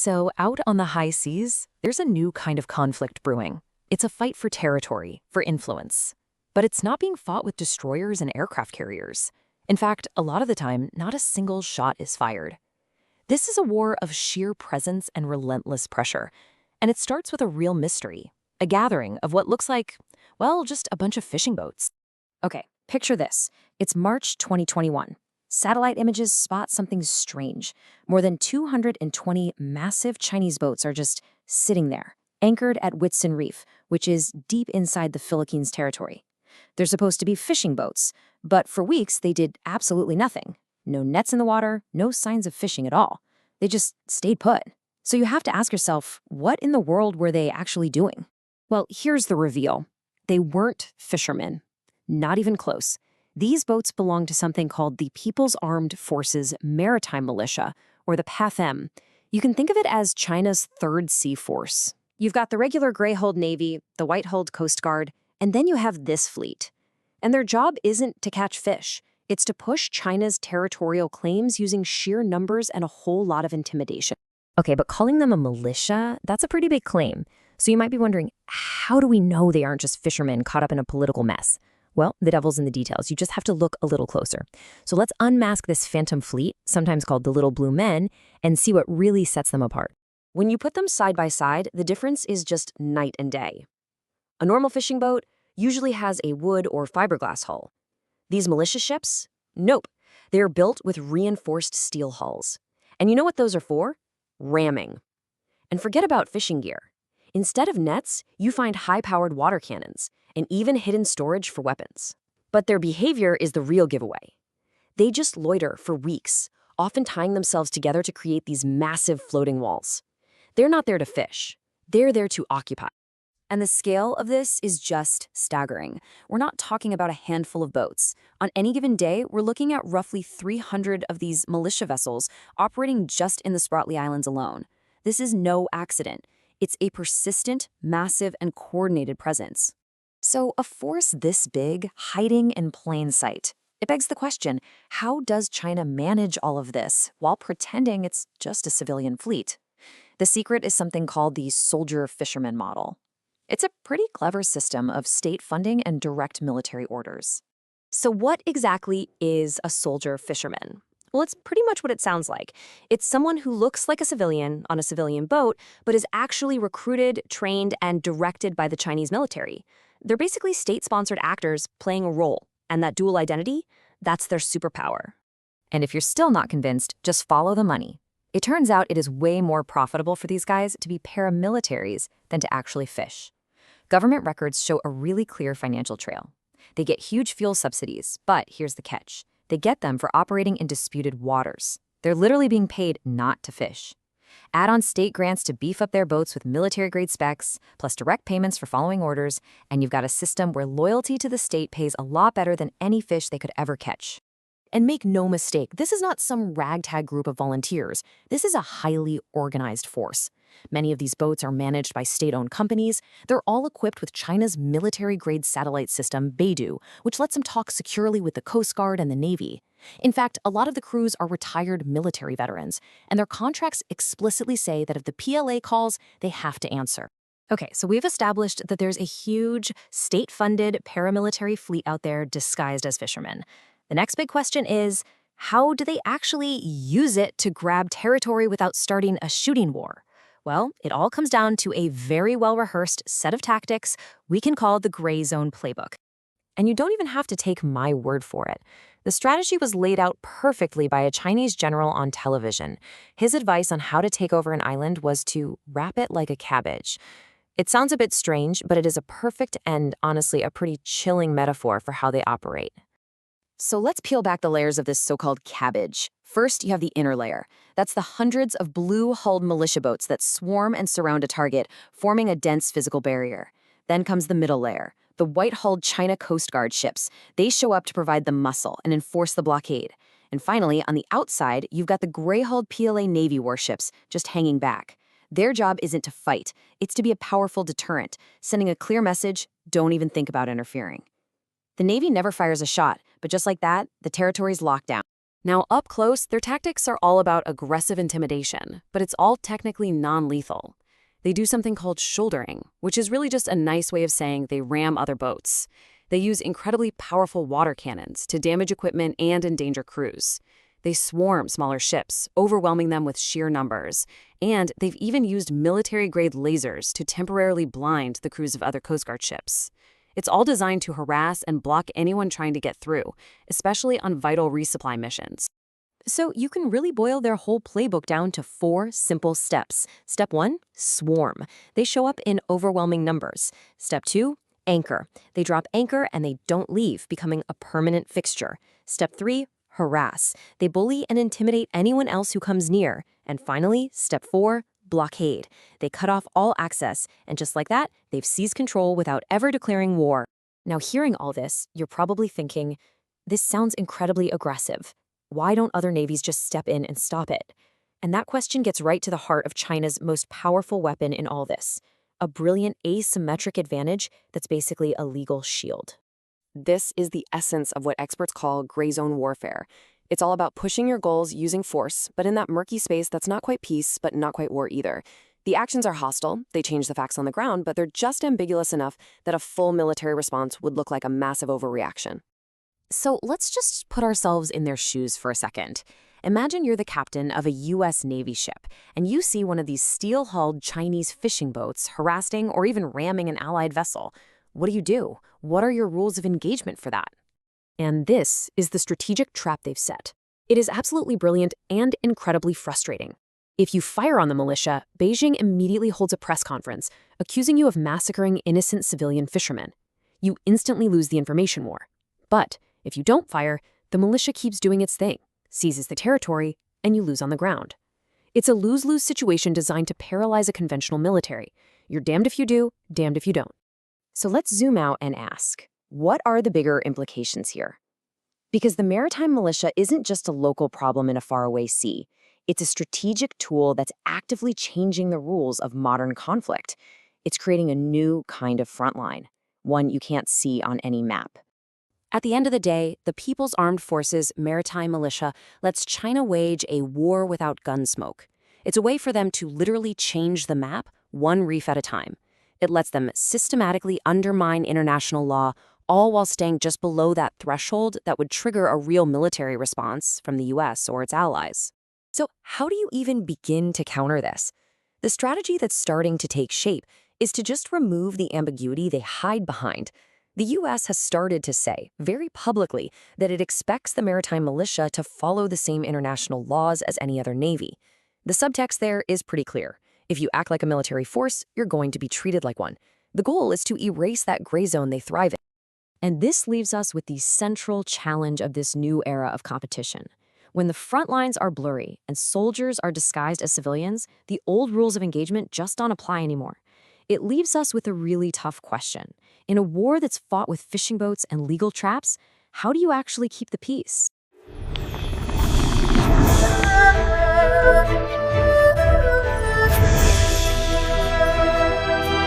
So, out on the high seas, there's a new kind of conflict brewing. It's a fight for territory, for influence. But it's not being fought with destroyers and aircraft carriers. In fact, a lot of the time, not a single shot is fired. This is a war of sheer presence and relentless pressure. And it starts with a real mystery, a gathering of what looks like, well, just a bunch of fishing boats. Okay, picture this. It's March 2021. Satellite images spot something strange. More than 220 massive Chinese boats are just sitting there, anchored at Whitsun Reef, which is deep inside the Philippines territory. They're supposed to be fishing boats, but for weeks they did absolutely nothing. No nets in the water, no signs of fishing at all. They just stayed put. So you have to ask yourself, what in the world were they actually doing? Well, here's the reveal. They weren't fishermen. Not even close. These boats belong to something called the People's Armed Forces Maritime Militia, or the PAFM. You can think of it as China's third sea force. You've got the regular gray-hulled Navy, the white-hulled Coast Guard, and then you have this fleet. And their job isn't to catch fish. It's to push China's territorial claims using sheer numbers and a whole lot of intimidation. Okay, but calling them a militia, that's a pretty big claim. So you might be wondering, how do we know they aren't just fishermen caught up in a political mess? Well, the devil's in the details. You just have to look a little closer. So let's unmask this phantom fleet, sometimes called the Little Blue Men, and see what really sets them apart. When you put them side by side, the difference is just night and day. A normal fishing boat usually has a wood or fiberglass hull. These militia ships? Nope. They're built with reinforced steel hulls. And you know what those are for? Ramming. And forget about fishing gear. Instead of nets, you find high-powered water cannons and even hidden storage for weapons. But their behavior is the real giveaway. They just loiter for weeks, often tying themselves together to create these massive floating walls. They're not there to fish. They're there to occupy. And the scale of this is just staggering. We're not talking about a handful of boats. On any given day, we're looking at roughly 300 of these militia vessels operating just in the Spratly Islands alone. This is no accident. It's a persistent, massive, and coordinated presence. So a force this big, hiding in plain sight. It begs the question, how does China manage all of this while pretending it's just a civilian fleet? The secret is something called the soldier-fisherman model. It's a pretty clever system of state funding and direct military orders. So what exactly is a soldier-fisherman? Well, it's pretty much what it sounds like. It's someone who looks like a civilian on a civilian boat, but is actually recruited, trained, and directed by the Chinese military. They're basically state-sponsored actors playing a role, and that dual identity, that's their superpower. And if you're still not convinced, just follow the money. It turns out it is way more profitable for these guys to be paramilitaries than to actually fish. Government records show a really clear financial trail. They get huge fuel subsidies, but here's the catch. They get them for operating in disputed waters. They're literally being paid not to fish. Add on state grants to beef up their boats with military-grade specs, plus direct payments for following orders, and you've got a system where loyalty to the state pays a lot better than any fish they could ever catch. And make no mistake, this is not some ragtag group of volunteers. This is a highly organized force. Many of these boats are managed by state-owned companies. They're all equipped with China's military-grade satellite system, Beidou, which lets them talk securely with the Coast Guard and the Navy. In fact, a lot of the crews are retired military veterans, and their contracts explicitly say that if the PLA calls, they have to answer. Okay, so we've established that there's a huge state-funded paramilitary fleet out there disguised as fishermen. The next big question is, how do they actually use it to grab territory without starting a shooting war? Well, it all comes down to a very well-rehearsed set of tactics we can call the gray zone playbook. And you don't even have to take my word for it. The strategy was laid out perfectly by a Chinese general on television. His advice on how to take over an island was to wrap it like a cabbage. It sounds a bit strange, but it is a perfect and, honestly, a pretty chilling metaphor for how they operate. So let's peel back the layers of this so-called cabbage. First, you have the inner layer. That's the hundreds of blue-hulled militia boats that swarm and surround a target, forming a dense physical barrier. Then comes the middle layer, the white-hulled China Coast Guard ships. They show up to provide the muscle and enforce the blockade. And finally, on the outside, you've got the gray-hulled PLA Navy warships just hanging back. Their job isn't to fight. It's to be a powerful deterrent, sending a clear message, don't even think about interfering. The Navy never fires a shot, but just like that, the territory's locked down. Now, up close, their tactics are all about aggressive intimidation, but it's all technically non-lethal. They do something called shouldering, which is really just a nice way of saying they ram other boats. They use incredibly powerful water cannons to damage equipment and endanger crews. They swarm smaller ships, overwhelming them with sheer numbers. And they've even used military-grade lasers to temporarily blind the crews of other Coast Guard ships. It's all designed to harass and block anyone trying to get through, especially on vital resupply missions. So you can really boil their whole playbook down to 4 simple steps. Step 1, swarm. They show up in overwhelming numbers. Step 2, anchor. They drop anchor and they don't leave, becoming a permanent fixture. Step 3, harass. They bully and intimidate anyone else who comes near. And finally, step 4, blockade. They cut off all access, and just like that, they've seized control without ever declaring war. Now, hearing all this, you're probably thinking, this sounds incredibly aggressive. Why don't other navies just step in and stop it? And that question gets right to the heart of China's most powerful weapon in all this, a brilliant asymmetric advantage that's basically a legal shield. This is the essence of what experts call gray zone warfare. It's all about pushing your goals using force, but in that murky space that's not quite peace, but not quite war either. The actions are hostile, they change the facts on the ground, but they're just ambiguous enough that a full military response would look like a massive overreaction. So let's just put ourselves in their shoes for a second. Imagine you're the captain of a U.S. Navy ship, and you see one of these steel-hulled Chinese fishing boats harassing or even ramming an allied vessel. What do? What are your rules of engagement for that? And this is the strategic trap they've set. It is absolutely brilliant and incredibly frustrating. If you fire on the militia, Beijing immediately holds a press conference, accusing you of massacring innocent civilian fishermen. You instantly lose the information war. But if you don't fire, the militia keeps doing its thing, seizes the territory, and you lose on the ground. It's a lose-lose situation designed to paralyze a conventional military. You're damned if you do, damned if you don't. So let's zoom out and ask, what are the bigger implications here? Because the maritime militia isn't just a local problem in a faraway sea. It's a strategic tool that's actively changing the rules of modern conflict. It's creating a new kind of frontline, one you can't see on any map. At the end of the day, the People's Armed Forces Maritime Militia lets China wage a war without gun smoke. It's a way for them to literally change the map, one reef at a time. It lets them systematically undermine international law, all while staying just below that threshold that would trigger a real military response from the US or its allies. So how do you even begin to counter this? The strategy that's starting to take shape is to just remove the ambiguity they hide behind. The US has started to say, very publicly, that it expects the maritime militia to follow the same international laws as any other navy. The subtext there is pretty clear. If you act like a military force, you're going to be treated like one. The goal is to erase that gray zone they thrive in. And this leaves us with the central challenge of this new era of competition. When the front lines are blurry and soldiers are disguised as civilians, the old rules of engagement just don't apply anymore. It leaves us with a really tough question. In a war that's fought with fishing boats and legal traps, how do you actually keep the peace?